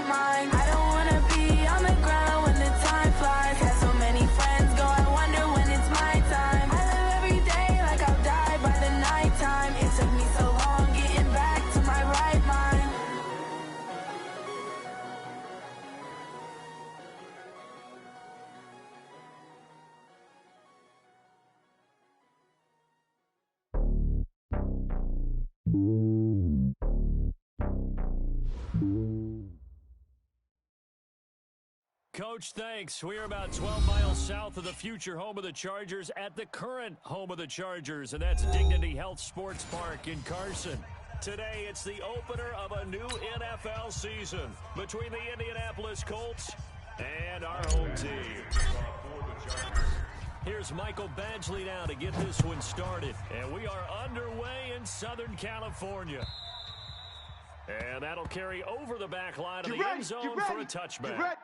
right mind. I don't wanna be on the ground when the time flies. Got so many friends go, I wonder when it's my time. I live every day like I'll die by the nighttime. It took me so long getting back to my right mind. Coach, thanks. We are about 12 miles south of the future home of the Chargers at the current home of the Chargers, and that's Dignity Health Sports Park in Carson. Today, it's the opener of a new NFL season between the Indianapolis Colts and our home team. Here's Michael Badgley now to get this one started, and we are underway in Southern California. And that'll carry over the back line of the end zone for a touchback.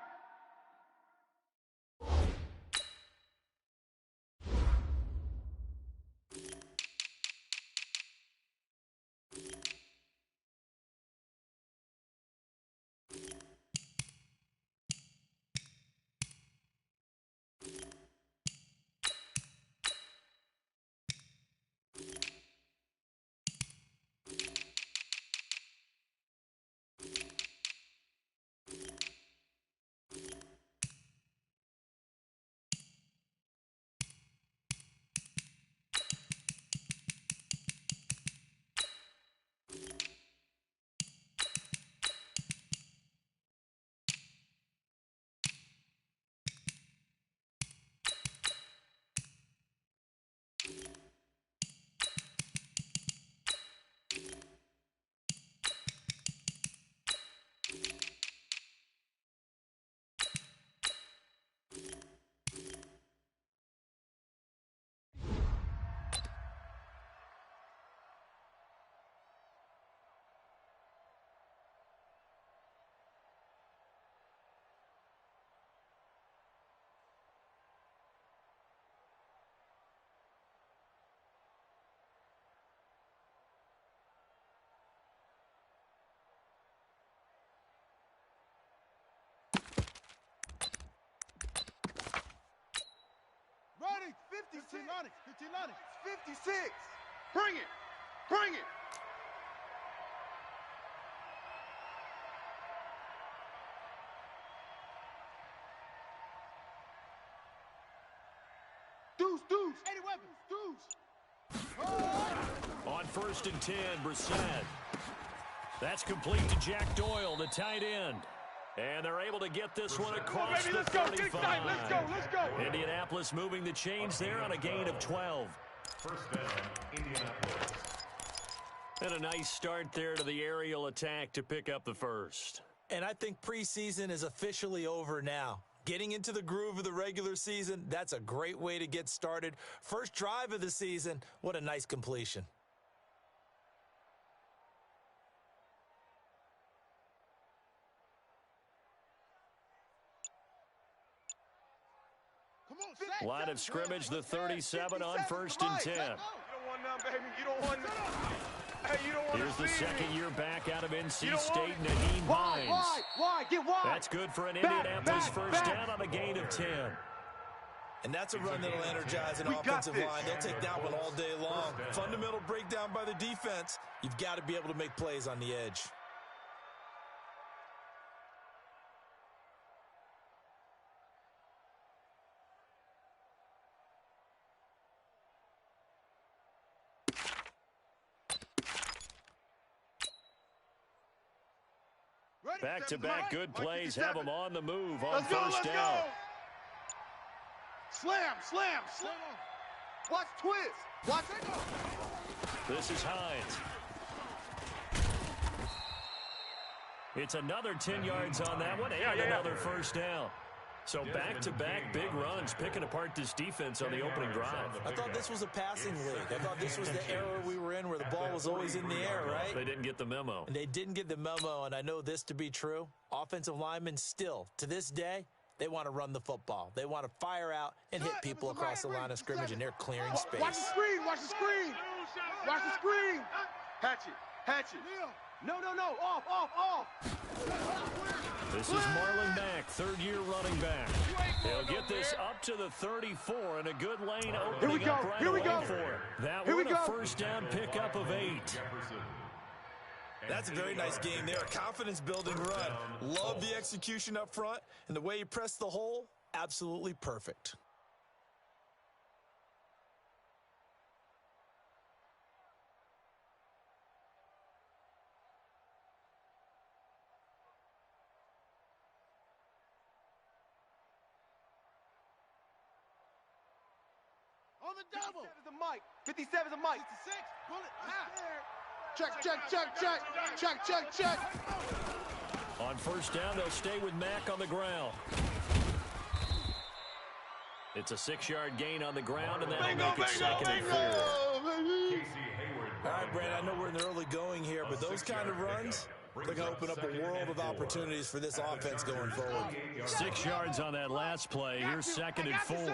Ready, 56. 15 56. Bring it. Bring it. Deuce. 80 weapons. Deuce. On 1st and 10, Brissett. That's complete to Jack Doyle, the tight end. And they're able to get this one across the 35. Let's go. Indianapolis moving the chains there on a gain of 12. First down, Indianapolis. And a nice start there to the aerial attack to pick up the first. And I think preseason is officially over now. Getting into the groove of the regular season, that's a great way to get started. First drive of the season, what a nice completion. Line of scrimmage, the 37 on 1st and 10. You don't want none, baby. You don't want none. Hey, you don't want Here's the second year back out of NC State, want Naheem Hines. Wide. Get wide. That's good for an Indianapolis first down on a gain of 10. And that's a run that'll energize an offensive line. They'll take that one all day long. Fundamental breakdown by the defense. You've got to be able to make plays on the edge. Back-to-back good plays have them on the move on first down. Slam. Watch twist. Watch it go. This is Hines. It's another 10 yards on that one and another first down. So back-to-back big runs, picking apart this defense on the opening drive. I thought this was a passing league. I thought this was the era we were in where the ball was always in the air, right? They didn't get the memo. And they didn't get the memo, and I know this to be true. Offensive linemen still, to this day, they want to run the football. They want to fire out and hit people across the line of scrimmage, and they're clearing space. Watch the screen. Watch the screen. Hatch it. No. Off. This is Marlon Mack, third-year running back. He'll get this up to the 34, and a good lane opening up right away for him. That one a first down pickup of 8. That's a very nice game there. Confidence-building run. Love the execution up front, and the way he pressed the hole, absolutely perfect. On the double. 57's a Mike. 57's a Mike. 66. Bullet. Check, check, check, check. Check, check, check. On first down, they'll stay with Mack on the ground. It's a 6-yard gain on the ground, and that'll make it second and 4. All right, Brad, I know we're in the early going here, but those kind of runs, they're going to open up a world of opportunities for this offense going forward. 6 yards on that last play. Here's second and 4.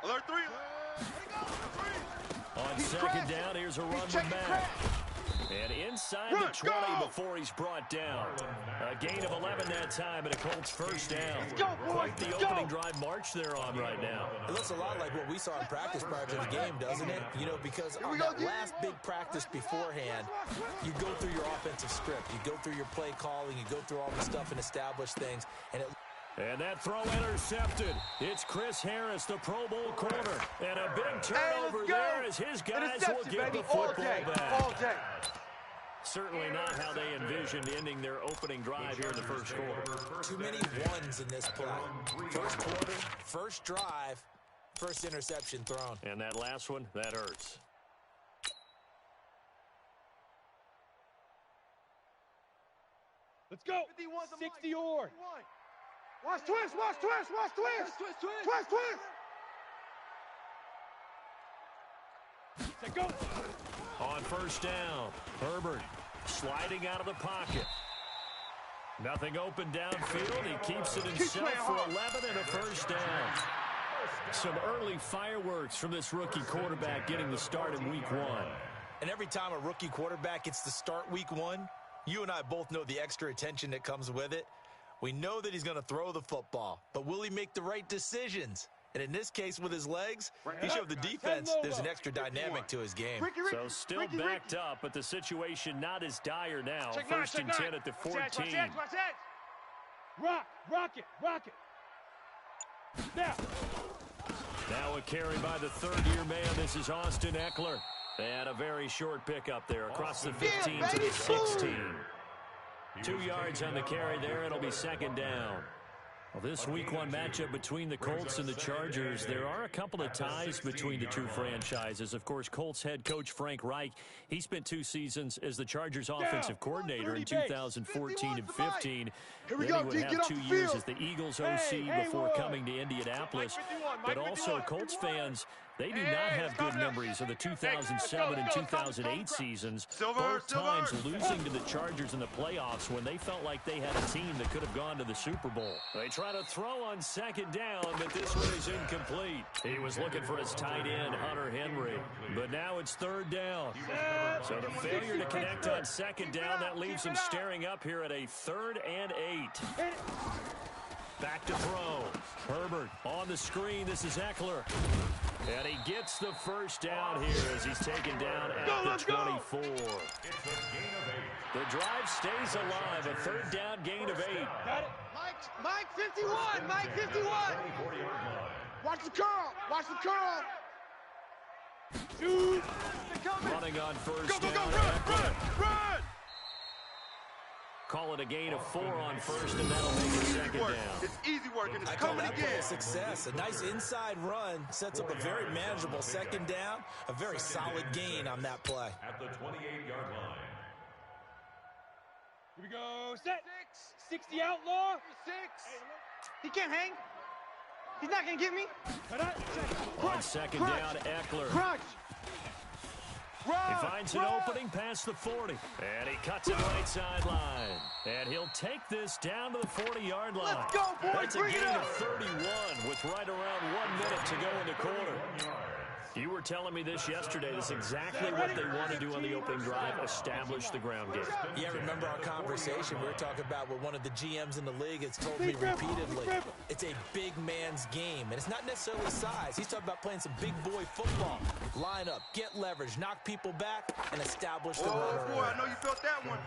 Alert 3. On second down, here's a run with Mack. And inside the 20 before he's brought down. A gain of 11 that time, and a Colts first down. Quite the opening drive march they're on right now. It looks a lot like what we saw in practice prior to the game, doesn't it? You know, because on that last big practice beforehand, you go through your offensive script. You go through your play calling. You go through all the stuff and establish things. And that throw intercepted. It's Chris Harris, the Pro Bowl corner. And a big turnover there as his guys will get the football back. All day. Certainly not how they envisioned ending their opening drive here in the first quarter. Too many ones in this play. First quarter, first drive, first interception thrown. And that last one, that hurts. Let's go. 60 yard. Watch twist, watch twist, watch twist. Twist, twist. Let's go. On first down, Herbert sliding out of the pocket. Nothing open downfield. He keeps it himself for 11 and a first down. Some early fireworks from this rookie quarterback getting the start in week 1. And every time a rookie quarterback gets to start week 1, you and I both know the extra attention that comes with it. We know that he's going to throw the football, but will he make the right decisions? And in this case, with his legs, he showed the defense there's an extra dynamic to his game. So still backed up, but the situation not as dire now. First and 10 at the 14. Rock it. Now a carry by the third-year man. This is Austin Eckler. And a very short pickup there across the 15 to the 16. 2 yards on the carry there. It'll be second down. Well, this week 1 matchup between the Colts and the Chargers, there are a couple of ties between the two franchises. Of course, Colts head coach Frank Reich, he spent 2 seasons as the Chargers offensive coordinator in 2014 and 15. Then he would have 2 years as the Eagles OC before coming to Indianapolis. But also Colts fans, they do not have good memories of the 2007 and 2008 seasons, both times losing to the Chargers in the playoffs when they felt like they had a team that could have gone to the Super Bowl. They try to throw on second down, but this one is incomplete. He was looking for his tight end, Hunter Henry, but now it's third down. So the failure to connect on second down, that leaves him staring up here at a 3rd and 8. Back to throw. Herbert on the screen. This is Eckler. And he gets the first down here as he's taken down at the 24. The drive stays alive. A 3rd down gain of 8. Got it. Mike 51. Mike 51. Watch the curl. Watch the curl. Shoot. Running on first down. Run. Call it a gain of 4 on first, and that'll make it second down. It's easy work, and it's I call coming that play again. a success. A nice inside run sets up a very manageable second down. A very solid gain on that play. At the 28-yard line. Here we go. Set. 60 outlaw. 6. He can't hang. He's not going to get me. On second down, Eckler. Crunch. He finds an opening past the 40. And he cuts it right sideline. And he'll take this down to the 40-yard line. Let's go, boys. That's a gain of 31 with right around 1 minute to go in the quarter. You were telling me this yesterday. This is exactly what they want to do on the opening drive, establish the ground game. Yeah, remember our conversation? We were talking about what one of the GMs in the league has told me repeatedly. It's a big man's game, and it's not necessarily size. He's talking about playing some big boy football. Line up, get leverage, knock people back, and establish the run. Oh, boy, I know you felt that one.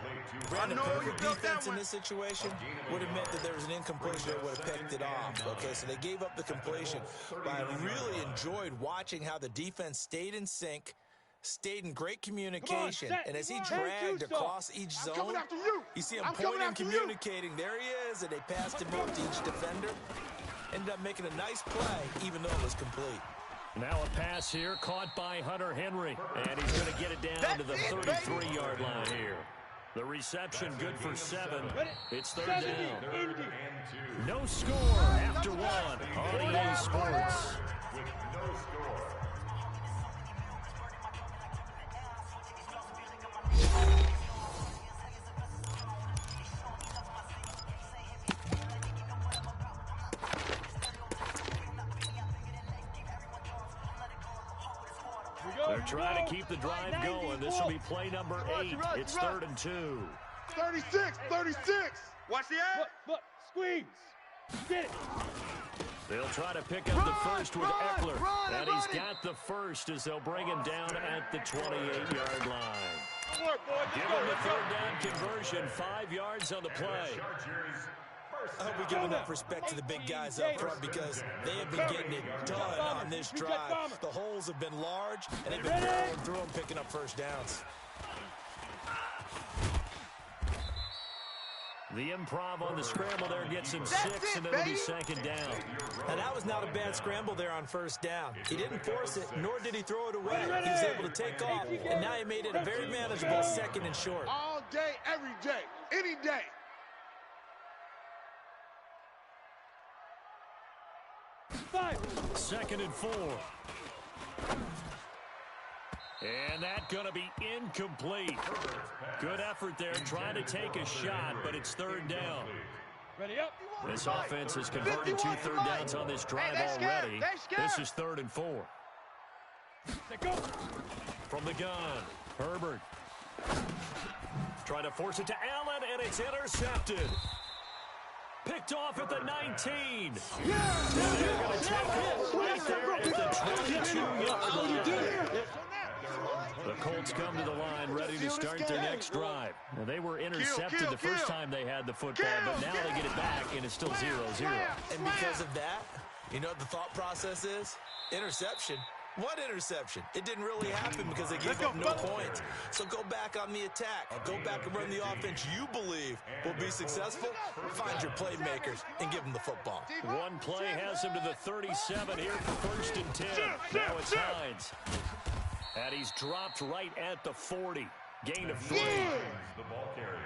Brandon, I know you perfect felt that defense in one. this situation would have meant that there was an incompletion that would have picked it off. Okay, so they gave up the completion, but I really enjoyed watching how the defense stayed in sync, stayed in great communication, and as he dragged across each zone, you see him pointing and communicating. There he is, and they passed him off to each defender. Ended up making a nice play, even though it was complete. Now a pass here, caught by Hunter Henry, and he's going to get it down to the 33-yard line here. The reception good for 7. It's third down. No score after 1 on EA Sports. With no score. They're trying to keep the drive going. This will be play number 8. It's 3rd and 2. 36. Watch the ad. Look, squeeze. Get it. They'll try to pick up the first with Eckler. And he's got the first as they'll bring him down at the 28-yard line. Good work, boy. Give him the third down conversion. 5 yards on the play. I hope we give enough respect to the big guys up front because they have been getting it done on this drive. The holes have been large, and they've been barreling through them, picking up first downs. The improv on the scramble there gets him 6, and it'll be 2nd down. And that was not a bad scramble there on first down. He didn't force it, nor did he throw it away. He was able to take off, and now he made it a very manageable 2nd and short. All day, every day, any day. Five. 2nd and 4. And that's going to be incomplete. Good effort there, trying to take a shot, but it's 3rd down. Ready up. This offense has converted 2 third downs on this drive already. This is 3rd and 4. Go. From the gun, Herbert. Trying to force it to Allen, and it's intercepted. Picked off at the 19. They're going to take over right there at the 22-yard line. The Colts come to the line ready to start their next drive. Now, they were intercepted the first time they had the football, but now they get it back, and it's still 0-0. And because of that, you know what the thought process is? Interception. What interception? It didn't really happen because they gave up no points. So go back on the attack. Go back and run the offense you believe will be successful. Find your playmakers and give them the football. One play has him to the 37 here for 1st and 10. Now it's Hines. And he's dropped right at the 40. Gain of 3. The ball carrier.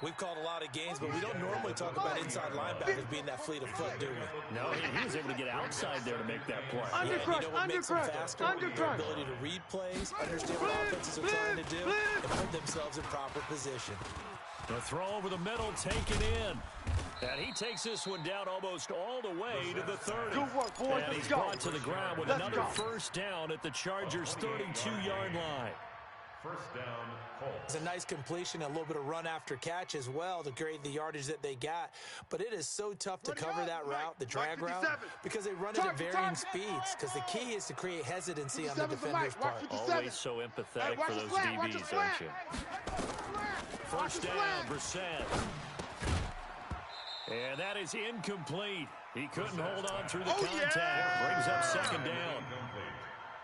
We've called a lot of games, but we don't normally talk about inside linebackers being that fleet of foot, do we? No, he was able to get outside there to make that play. Yeah, you know what makes them faster? Their ability to read plays, understand what offenses are trying to do, and put themselves in proper position. The throw over the middle taken in. And he takes this one down almost all the way to the 30. Good work, boys. And he's brought to the ground with another first down at the Chargers' 32-yard line. First down, Colts. It's a nice completion, a little bit of run after catch as well to create the yardage that they got. But it is so tough to cover that route, the drag route, because they run it at varying speeds. Because the key is to create hesitancy on the defender's part. Always so empathetic for those DBs, aren't you? First down, Brissett. And that is incomplete. He couldn't hold on through the contact. Brings up 2nd down.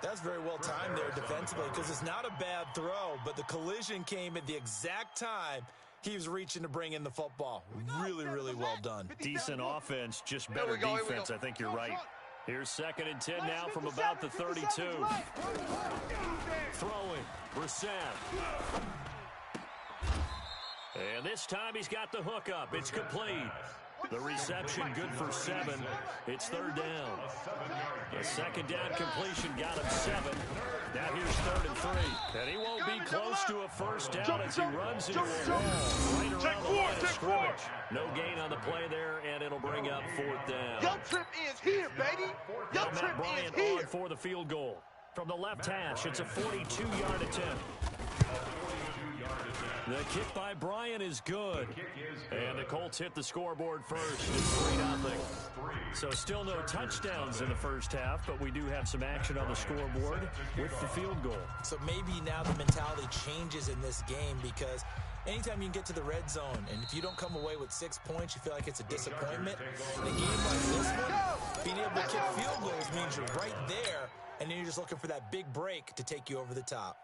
That's very well timed there defensively because it's not a bad throw, but the collision came at the exact time he was reaching to bring in the football. Really, really well done. Decent offense, just better defense. I think you're right. Here's 2nd and 10 now from about the 32. Throwing, Brissett. And this time he's got the hook up. It's complete. The reception good for 7. It's 3rd down. A 2nd down completion got him 7. Now here's 3rd and 3. And he won't be close to a first down as he runs into a wall right around the line of scrimmage. No gain on the play there, and it'll bring up 4th down. Your trip is here, baby. Your trip Matt Bryant is here. on for the field goal. From the left hash, it's a 42-yard attempt. The kick by Bryant is good. And the Colts hit the scoreboard first. It's 3-0. So still no touchdowns in the first half, but we do have some action on the scoreboard with the field goal. So maybe now the mentality changes in this game because anytime you can get to the red zone, and if you don't come away with 6 points, you feel like it's a disappointment. In a game like this one, being able to kick field goals means you're right there, and then you're just looking for that big break to take you over the top.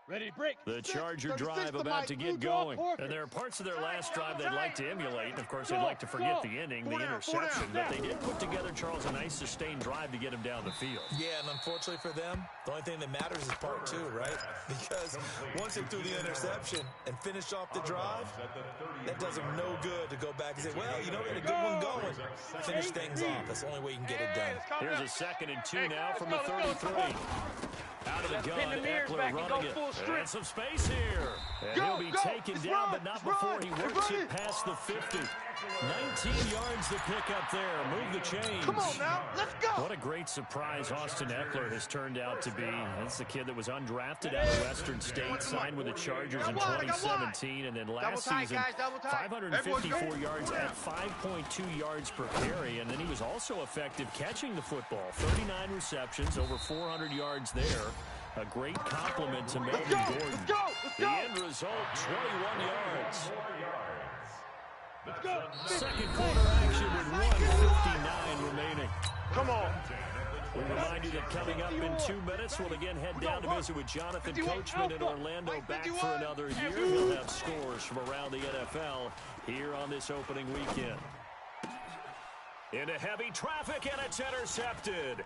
Ready to break. The Charger drive about to get going. And there are parts of their last drive they'd like to emulate. And, of course, they'd like to forget the inning, the interception. But they did put together, Charles, a nice sustained drive to get him down the field. Yeah, and unfortunately for them, the only thing that matters is part two, right? Because once they threw the interception and finished off the drive, that does them no good to go back and say, well, you know, we had a good one going. Finish things off. That's the only way you can get it done. Here's a 2nd and 2 now from the 33. Out of the gun, Eckler running it. And some space here. And he'll be taken down, but not before he works it past the 50. 19 yards to pick up there. Move the chains. Come on now, let's go. What a great surprise Austin Eckler has turned out to be. That's the kid that was undrafted out of Western State, signed with the Chargers in 2017, and then last season, 554 yards at 5.2 yards per carry, and then he was also effective catching the football. 39 receptions, over 400 yards there. A great compliment to Melvin Gordon. Let's go. The end result, 21 yards. Let's go. Second quarter action with 1:59 remaining. Come on. We remind you that coming up in 2 minutes, we'll again head down to visit with Jonathan Coachman in Orlando, back for another year. He'll have scores from around the NFL here on this opening weekend. Into heavy traffic, and it's intercepted.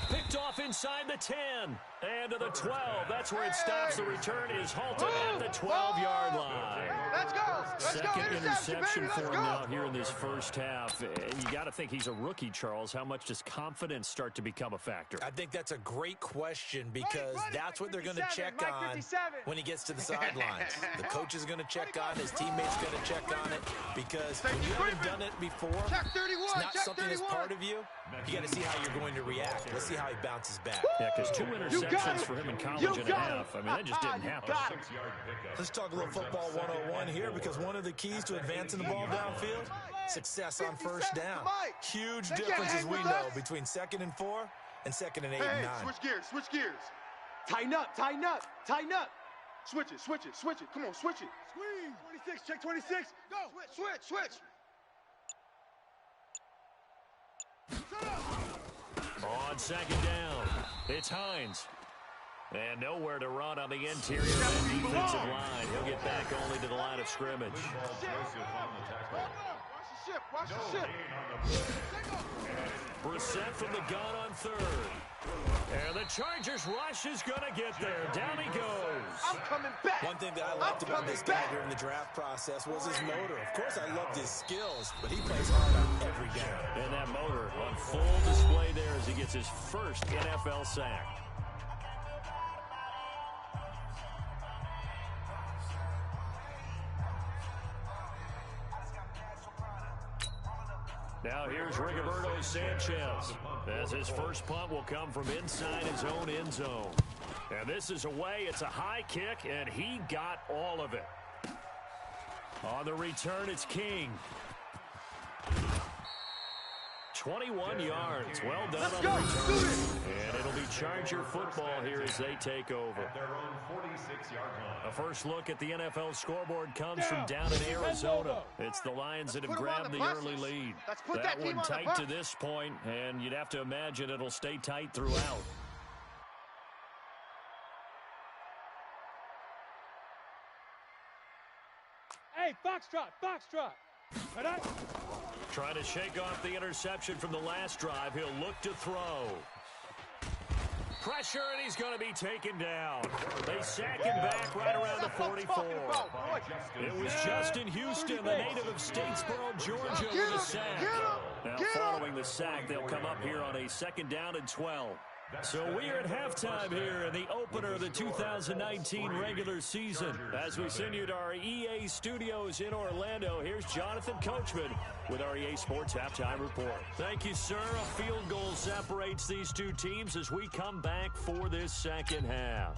Picked off inside the 10 and to the 12. That's where it stops. The return is halted at the 12-yard line. Let's go. Let's go. Second interception for him now here in this first half. And you got to think he's a rookie, Charles. How much does confidence start to become a factor? I think that's a great question because that's what they're going to check on when he gets to the sidelines. The coach is going to check on it. His teammates going to check on it because when you haven't done it before, it's not something that's part of you. You got to see how you're going to react. Let's see how he bounces back. Yeah, because 2 interceptions for him in college and a half. I mean, that just didn't happen. Let's talk a little football 101 here because one of the keys to advancing the ball downfield, success on first down. Huge difference, as we know, between 2nd and 4 and 2nd and 8 and 9. Switch gears, switch gears. Tighten up, tighten up, tighten up. Switch it, switch it, switch it. Come on, switch it. Squeeze. 26, check 26. Go. Switch, switch. On 2nd down, it's Hines. And nowhere to run on the interior of that defensive line. He'll get back only to the line of scrimmage. Watch the ship. Brissett from the gun on 3rd. And the Chargers rush is going to get there. Down he goes. I'm coming back. One thing that I liked about this guy during the draft process was his motor. Of course, I loved his skills, but he plays hard on every down. And that motor on full display there as he gets his first NFL sack. Now here's Rigoberto Sanchez, as his first punt will come from inside his own end zone. And this is away. It's a high kick, and he got all of it. On the return, it's King. 21 yards. Well done on the return. And it'll be Charger football here as they take over. Their own 46-yard line. A first look at the NFL scoreboard comes from down in Arizona. It's the Lions that have grabbed the early lead. That one tight to this point, and you'd have to imagine it'll stay tight throughout. Hey, Foxtrot, Foxtrot. Trying to shake off the interception from the last drive. He'll look to throw. Pressure, and he's going to be taken down. They sack him back right around the 44. It was Justin Houston, the native of Statesboro, Georgia, with a sack. Now, following the sack, they'll come up here on a 2nd down and 12. So we are at halftime here in the opener of the 2019 regular season. As we send you to our EA studios in Orlando, here's Jonathan Coachman with our EA Sports Halftime Report. Thank you, sir. A field goal separates these two teams as we come back for this second half.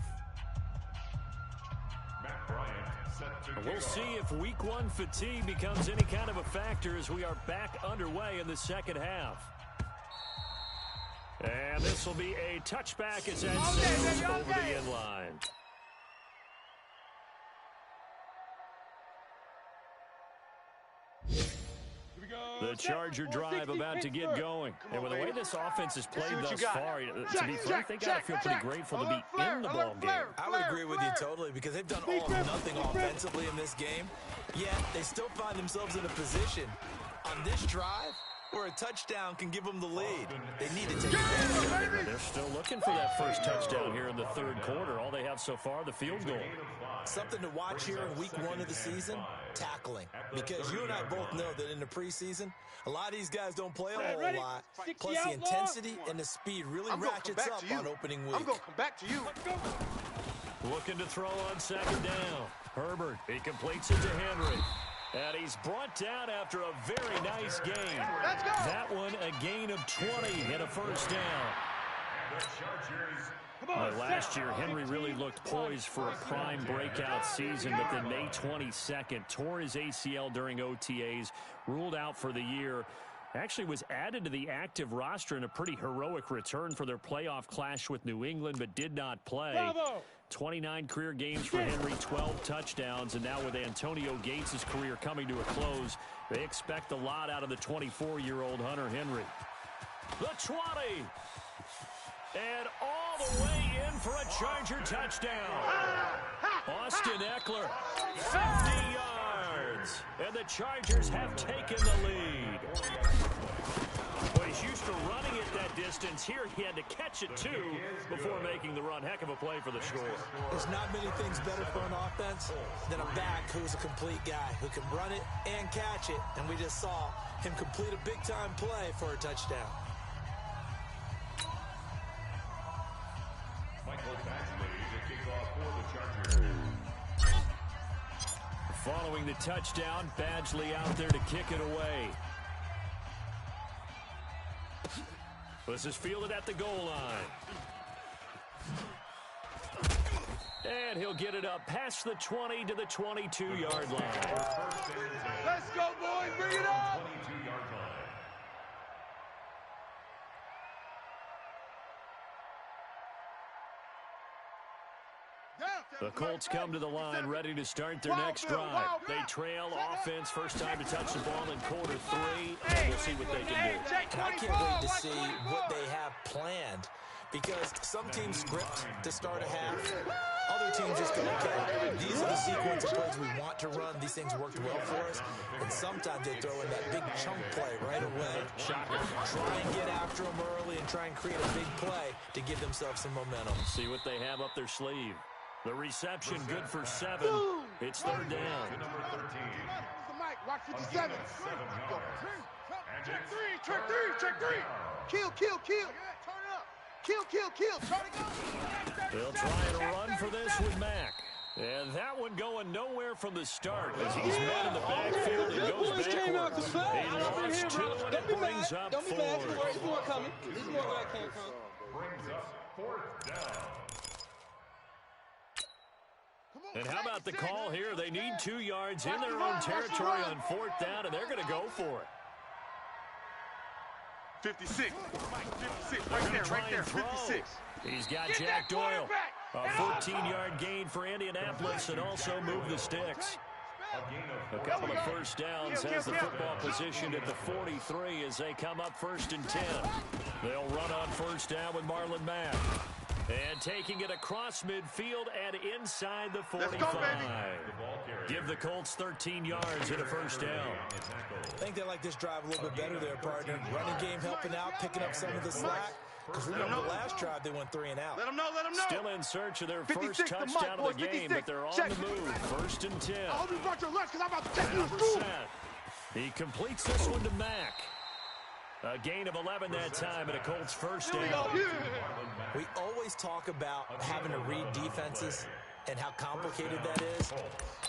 We'll see if week one fatigue becomes any kind of a factor as we are back underway in the second half. And this will be a touchback as that sails over the end line. The Charger drive about to get going. And with the way this offense has played thus far, to be frank, they got to feel pretty grateful to be in the ball game. I would agree with you totally because they've done all or nothing offensively in this game. Yet they still find themselves in a position on this drive where a touchdown can give them the lead. They need to take advantage of it. They're still looking for that first touchdown here in the third quarter. All they have so far, the field goal. Something to watch here in week one of the season, tackling. Because you and I both know that in the preseason, a lot of these guys don't play a whole lot. Plus the intensity and the speed really ratchets up on opening week. I'm going to come back to you. Looking to throw on second down. Herbert, he completes it to Henry. And he's brought down after a very nice gain. Let's go. That one a gain of 20 and a first down. Last year, Henry really looked poised for a prime breakout season, but then May 22nd tore his ACL during OTAs, ruled out for the year. Actually was added to the active roster in a pretty heroic return for their playoff clash with New England, but did not play. Bravo. 29 career games for Henry, 12 touchdowns, and now with Antonio Gates' career coming to a close, they expect a lot out of the 24-year-old Hunter Henry. The 20. And all the way in for a Charger touchdown. Austin Eckler, 50 yards. And the Chargers have taken the lead. Well, he's used to running it that distance. Here he had to catch it, too, before making the run. Heck of a play for the score. There's not many things better for an offense than a back who's a complete guy who can run it and catch it. And we just saw him complete a big-time play for a touchdown. Following the touchdown, Badgley out there to kick it away. This is fielded at the goal line. And he'll get it up past the 20 to the 22-yard line. Let's go, boys. Bring it up. 22-yard line. The Colts come to the line ready to start their next drive. They trail offense, first time to touch the ball in quarter three, and we'll see what they can do. I can't wait to see what they have planned because some teams script to start a half. Other teams just go, okay, these are the sequence of plays we want to run. These things worked well for us. And sometimes they throw in that big chunk play right away. Try and get after them early and try and create a big play to give themselves some momentum. See what they have up their sleeve. The reception good for 7. It's third down. Number 13. Watch 57. Check three. Kill. Turn it up. Kill. Try to go. They'll try and run for this with Mack. And that one going nowhere from the start as he's met in the backfield and goes backwards. He lost 2 and it brings up 4. There's more coming. There's more where that came from. Brings up fourth down. And how about the call here? They need 2 yards in their own territory on fourth down, and they're going to go for it. 56. Right there. 56. He's got Jack Doyle. A 14-yard gain for Indianapolis and also move the sticks. A couple of first downs has the football positioned at the 43 as they come up first and 10. They'll run on first down with Marlon Mack. And taking it across midfield and inside the 45. Let's go, baby. Give the Colts 13 yards and a first down. I think they like this drive a little bit better there, partner. Running game helping out, picking up some of the slack. Because remember the last drive, they went 3 and out. Let them know. Still in search of their first touchdown of the game, but they're on the move. First and 10. I hope you brought your lunch because I'm about to take you to school. He completes this one to Mack. A gain of 11 that time, and a Colts first down. We always talk about having to read defenses and how complicated that is.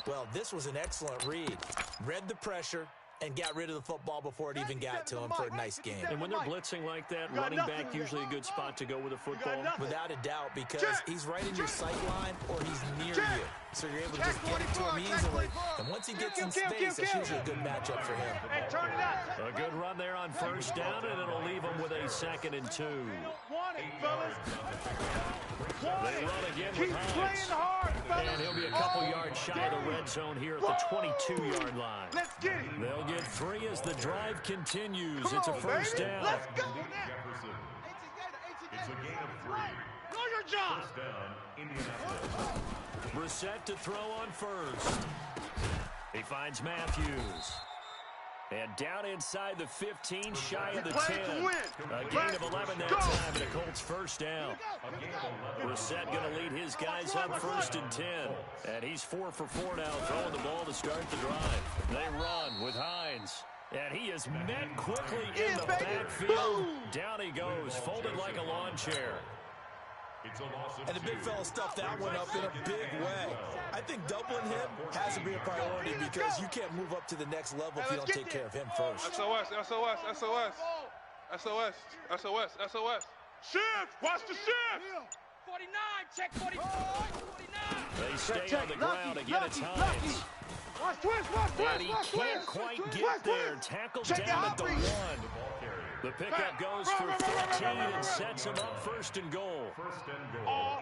Well, this was an excellent read. Read the pressure and got rid of the football before it even got to him for a nice game. And when they're blitzing like that, running back usually a good spot to go with a football. Without a doubt, because he's right in your sight line or he's near you. So you're able to just get it to him easily. And once he gets in space, that's usually a good matchup for him. A good run there on first down, and it'll leave him with a 2nd and 2. They run again with Hines. And he'll be a couple yards shy of the red zone here at the 22-yard line. Let's get it. They'll get 3 as the drive continues. It's a first down. Let's go. It's a gain of 3. Know your job. First down, Indianapolis. Brissett to throw on first. He finds Matthews. And down inside the 15, shy of the 10. A gain of 11 that time, and a Colts first down. Brissett going to lead his guys up 1st and 10. And he's 4 for 4 now, throwing the ball to start the drive. They run with Hines. And he is met quickly in the backfield. Down he goes, folded like a lawn chair. And the big fella stuffed that one up in a big way. I think doubling him has to be a priority because you can't move up to the next level if you don't take care of him first. SOS, SOS, SOS. SOS, SOS, SOS. Shift. Watch the shift. 49, check 44, 49. They stay on the ground. Again, it's Hines. Watch twist. And he can't quite get there. Tackled down at the 1. The pickup goes for 15 and sets him up 1st and goal.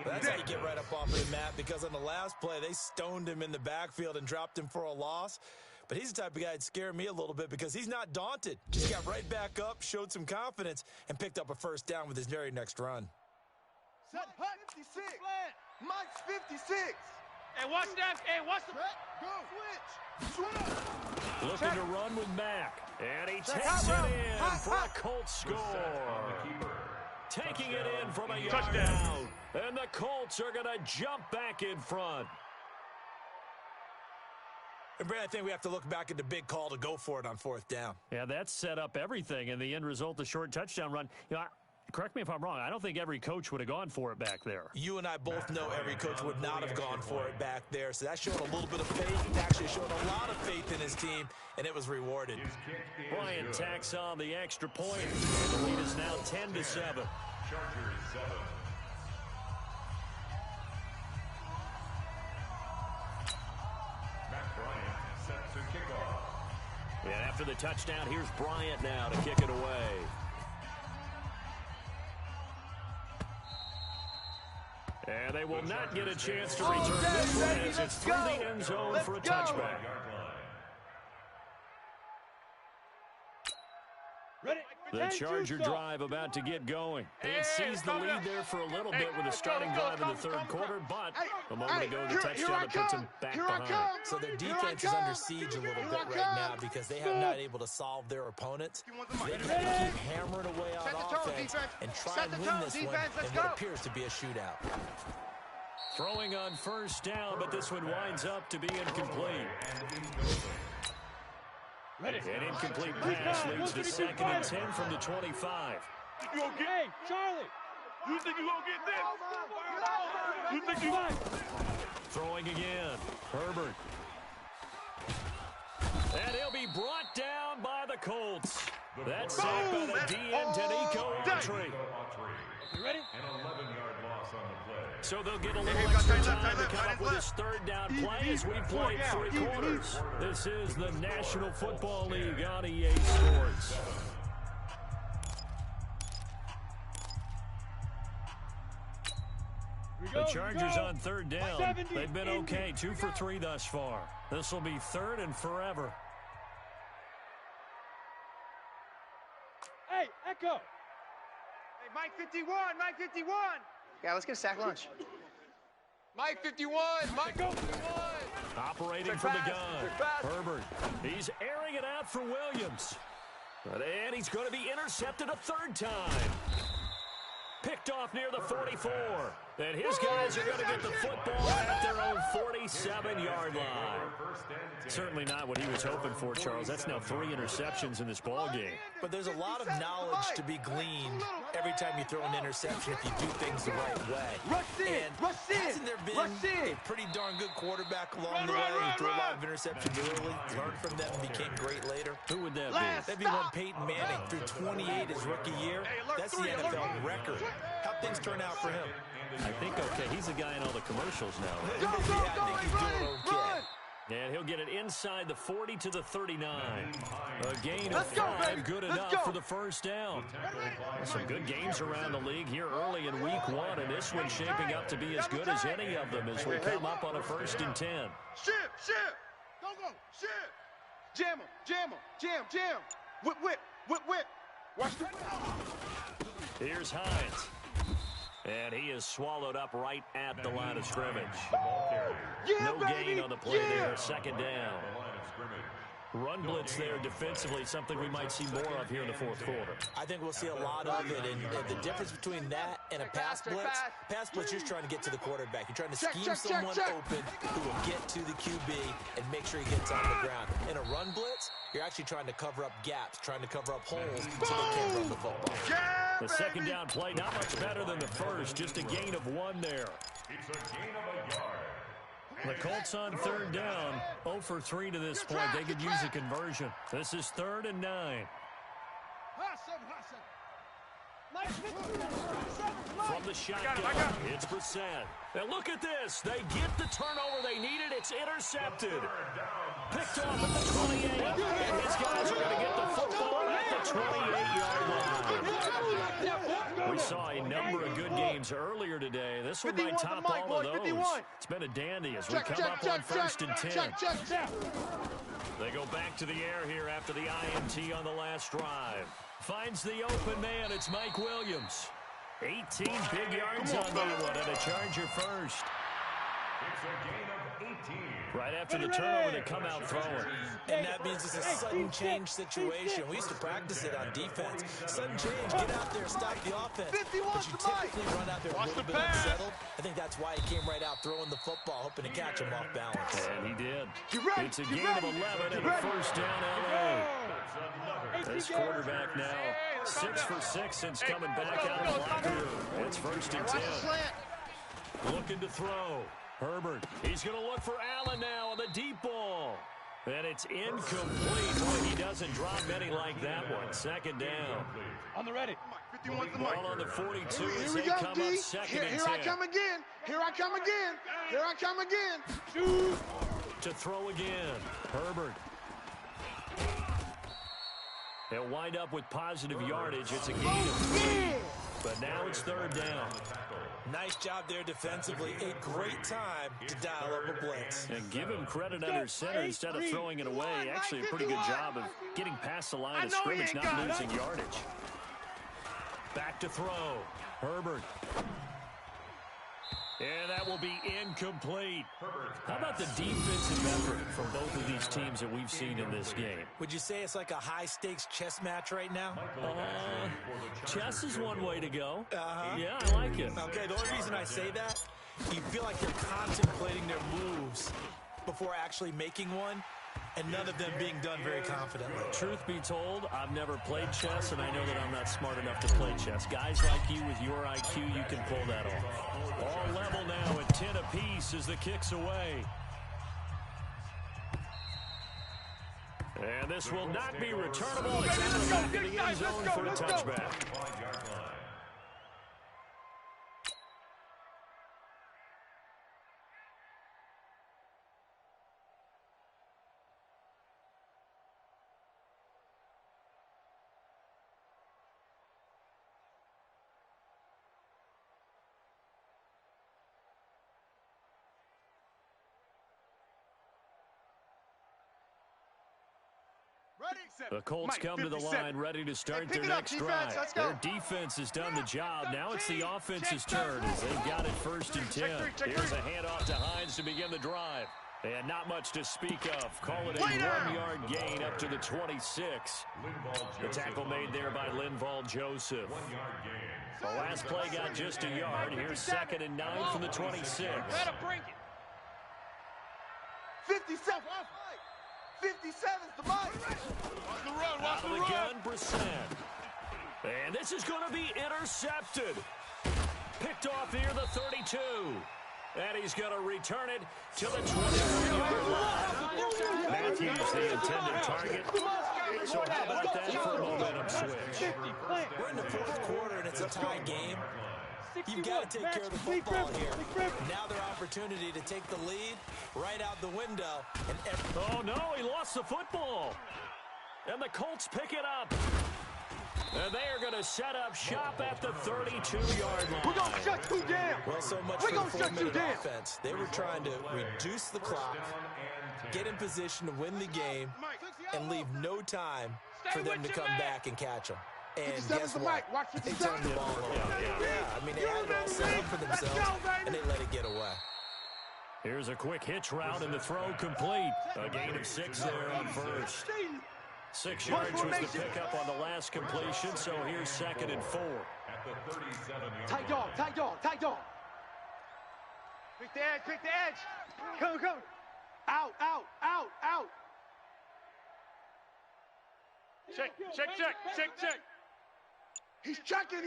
That's how you get right up off of him, Matt, because on the last play, they stoned him in the backfield and dropped him for a loss. But he's the type of guy that scared me a little bit because he's not daunted. Just got right back up, showed some confidence, and picked up a first down with his very next run. Set hut 56. Mike's 56. Hey, watch that. Hey, watch the... Go. Switch. Looking to run with Mack. And he takes it in for a Colts score. Taking it in from a yard out. And the Colts are going to jump back in front. And Brad, I think we have to look back at the big call to go for it on 4th down. Yeah, that set up everything. And the end result, the short touchdown run. You know, correct me if I'm wrong. I don't think every coach would have gone for it back there. You and I both know every coach would not have gone for it back there. So that showed a little bit of faith. It actually showed a lot of faith in his team, and it was rewarded. Bryant tacks on the extra point. And the lead is now 10-7. Chargers 7. Matt Bryant set to kickoff. And after the touchdown, here's Bryant now to kick it away. And they will not get a chance to return this one as it's through the end zone for a touchback. The Charger drive about to get going. They seized the lead there for a little bit with a starting drive in the 3rd quarter, but a moment ago the touchdown that puts them back behind. So their defense is under siege a little bit right now because they have not able to solve their opponents. They just have to keep hammering away on offense and try and win this one in what appears to be a shootout. Throwing on first down, but this one winds up to be incomplete. An incomplete pass leads to 2nd and 10 from the 25. You gonna get? Hey, Charlie. You think you gonna get this? You think you might? Throwing again. Herbert. And he'll be brought down by the Colts. That's sacked by the DN, Danico Autry. You ready? An 11-yard loss on the play. So they'll get a little extra time to come up with his 3rd down play as we played 3 quarters. This is the National Football League on EA Sports. The Chargers on 3rd down. They've been okay, 2 for 3 thus far. This will be 3rd and forever. Hey, Echo. Hey, Mike 51. Mike 51. Yeah, let's get a sack lunch. Mike 51. Mike 51. Operating from the gun. Herbert. He's airing it out for Williams. And he's going to be intercepted a 3rd time. Picked off near the 44. And his guys are going to get the football at their own 47-yard line. Certainly not what he was hoping for, Charles. That's now 3 interceptions in this ball game. But there's a lot of knowledge to be gleaned every time you throw an interception if you do things the right way. And hasn't there been a pretty darn good quarterback along the way who threw a lot of interceptions early, learned from them, and became great later? Who would that be? That'd be one Peyton Manning through 28 his rookie year. That's the NFL record. How'd things turn out for him? I think, okay, he's the guy in all the commercials now. I think he's doing okay. And he'll get it inside the 40 to the 39. A gain of 5, good enough for the first down. Some good games around the league here early in week 1, and this one's shaping up to be as good as any of them as we come up on a 1st and 10. Ship. Go. Ship. Jam him. Jam. Whip. Watch the... Here's Hines. And he is swallowed up right at the line of scrimmage. No gain on the play there. 2nd down. Run blitz there defensively, something we might see more of here in the 4th quarter. I think we'll see a lot of it, and the difference between that and a pass blitz, you're just trying to get to the quarterback. You're trying to scheme someone open who will get to the QB and make sure he gets on the ground. In a run blitz, you're actually trying to cover up gaps, trying to cover up holes so they can't run the football. The 2nd down play, not much better than the first, just a gain of 1 there. It's a gain of a yard. The Colts on 3rd down, 0 for 3 to this point. They could use a conversion. This is 3rd and 9. From the shotgun, it's Brissett. And look at this. They get the turnover they needed. It's intercepted. Picked off at the 28. And his guys are going to get the football at the 28-yard line. We saw a number of good games earlier today. This one might top all of those. It's been a dandy as we come up on 1st and 10. They go back to the air here after the INT on the last drive. Finds the open man. It's Mike Williams. 18 big yards on that one, and a Charger first. It's a gain of 18. Right after the turnover, they come out throwing. And that means it's a sudden change situation. We used to practice it on defense. Sudden change, get out there, stop the offense. But you typically run out there a little bit unsettled. I think that's why he came right out throwing the football, hoping to catch him off balance. And he did. It's a gain of 11 and a first down L.A. This quarterback now 6 for 6 since coming back out of the locker room. It's 1st and 10. Looking to throw. Herbert, he's going to look for Allen now on the deep ball. And it's incomplete. Boy, he doesn't drop many like that one. 2nd down. On the ready. Ball on the 42 as they come up 2nd and 10. Here I come again. To throw again. Herbert. They'll wind up with positive yardage. It's a gain of 3. But now it's 3rd down. Nice job there defensively. A great time to dial up a blitz. And give him credit under center instead of throwing it away. Actually a pretty good job of getting past the line of scrimmage, not losing yardage. Back to throw. Herbert. And that will be incomplete. How about the defensive effort from both of these teams that we've seen in this game? Would you say it's like a high-stakes chess match right now? Chess is one way to go. Yeah, I like it. Okay, the only reason I say that, you feel like they're contemplating their moves before actually making one, and none of them being done very confidently. Truth be told, I've never played chess, and I know that I'm not smart enough to play chess. Guys like you with your IQ, you can pull that off. All level now at 10 apiece as the kick's away. And this will not be returnable. It's in the back of the end zone for a touchback. The Colts come to the line ready to start their next drive. Their defense has done the job. Now it's the offense's turn as they've got it 1st and 10. Here's a handoff to Hines to begin the drive. And not much to speak of. Call it a 1-yard gain up to the 26. The tackle made there by Linval Joseph. The last play got just a yard. Here's 2nd and 9 from the 26. Better bring it. 57. 57's the mic. Watch the run. Watch the run. Out of the gun, Brissett. And this is going to be intercepted. Picked off near the 32. And he's going to return it to the 21-yard line. Matthews, the intended target. So how about that for a momentum switch? We're in the 4th quarter, and it's a tie game. You've got to take care of the football here. Now their opportunity to take the lead right out the window. And oh, no, he lost the football. And the Colts pick it up. And they are going to set up shop at the 32-yard line. We're going to shut you down. Well, so much for the 4-minute offense. They were trying to reduce the clock, get in position to win the game, and leave no time for them to come back and catch them. And guess what? They turned the ball over. Yeah, I mean, they had it all set up for themselves, and they let it get away. Here's a quick hitch route, and the throw complete. A gain of 6 there on first. 6 yards was the pickup on the last completion, so here's 2nd and 4. At the 37-yard Tight dog, tight dog, tight dog. Pick the edge, pick the edge. Come. Out. Check. He's checking.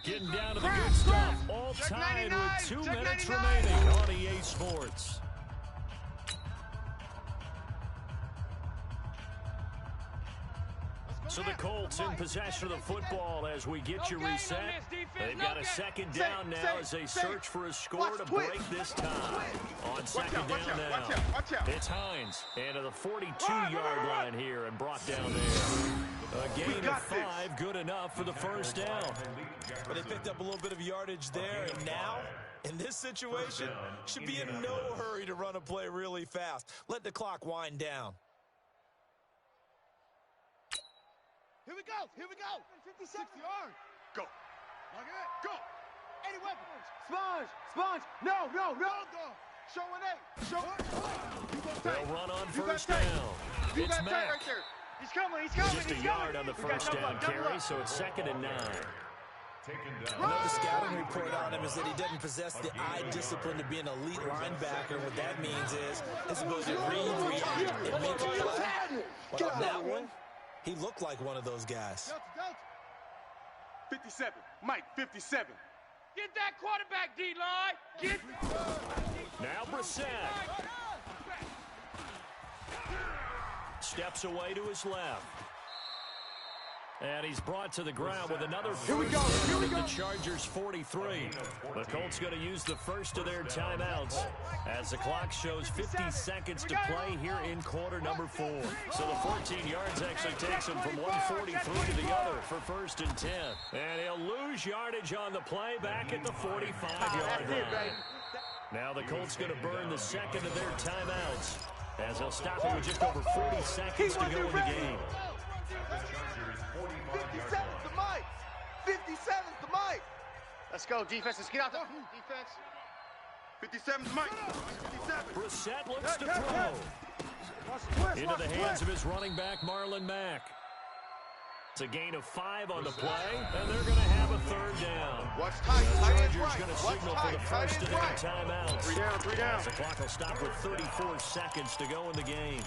Getting down to the good stuff. All tied with 2 minutes remaining on EA Sports. So the Colts in possession of the football as we get you reset. They've got a 2nd down now as they search for a score to break this tie. On 2nd down now, it's Hines. And to the 42-yard line here and brought down there. A gain of 5, good enough for the first down. But they picked up a little bit of yardage there, and now, in this situation, should be in no hurry to run a play really fast. Let the clock wind down. Here we go. 56 yards. Go. Go. 80 weapons. Sponge. No. Show it. They'll run on first down. It's Mack. Right there. He's coming. Just a yard on the first down carry, so it's 2nd and 9. Another scouting report on him is that he doesn't possess the eye discipline to be an elite linebacker. What that means is he's supposed to read, react, and make a play. Well, on that one, he looked like one of those guys. 57. Mike, 57. Get that quarterback, D-line. Now Brissett. Steps away to his left. And he's brought to the ground with another first down at the Chargers 43. The Colts going to use the first of their timeouts as the clock shows 50 seconds to play here in quarter number 4. So the 14 yards actually takes him from 143 to the other for 1st and 10. And he'll lose yardage on the play back at the 45-yard line. Now the Colts going to burn the second of their timeouts as they'll stop it with just over 40 seconds to go in the game. 57's the mic. 57's the mic. Let's go, defense. Let's get out there. Defense. 57's Mike. 57. Brissett looks to throw. Into the hands of his running back, Marlon Mack. It's a gain of 5 on the play, and they're going to have a 3rd down. Watch tight. The Chargers going to signal for the first of their timeouts. 3 down. The clock will stop with 34 seconds to go in the game.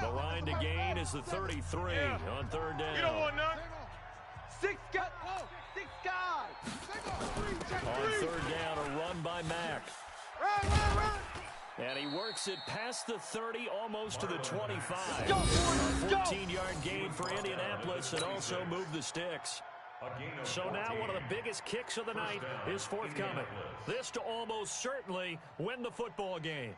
The line to gain is the 33 on 3rd down. You don't want none. 6 guys. On 3rd down, a run by Mack. Run. And he works it past the 30, almost to the 25. A 14-yard gain for Indianapolis and also move the sticks. So now one of the biggest kicks of the night is forthcoming. This to almost certainly win the football game.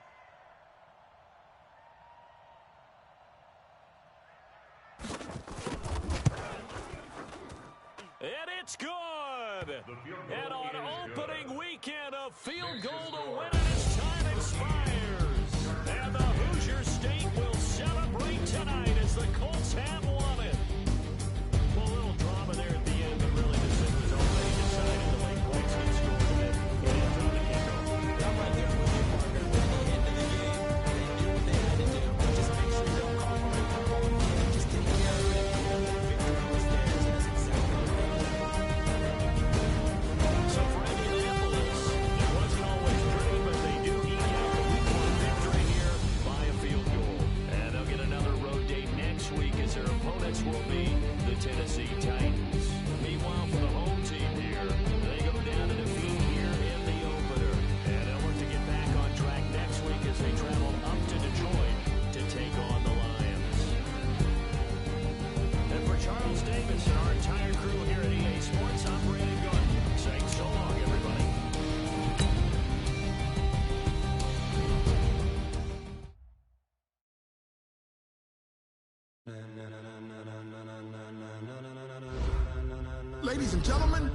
And it's good. And on opening weekend, a field goal to win it as time expires. And the Hoosier State will celebrate tonight as the Colts have won it. Well, a little drama there at the end, but really Ladies and gentlemen,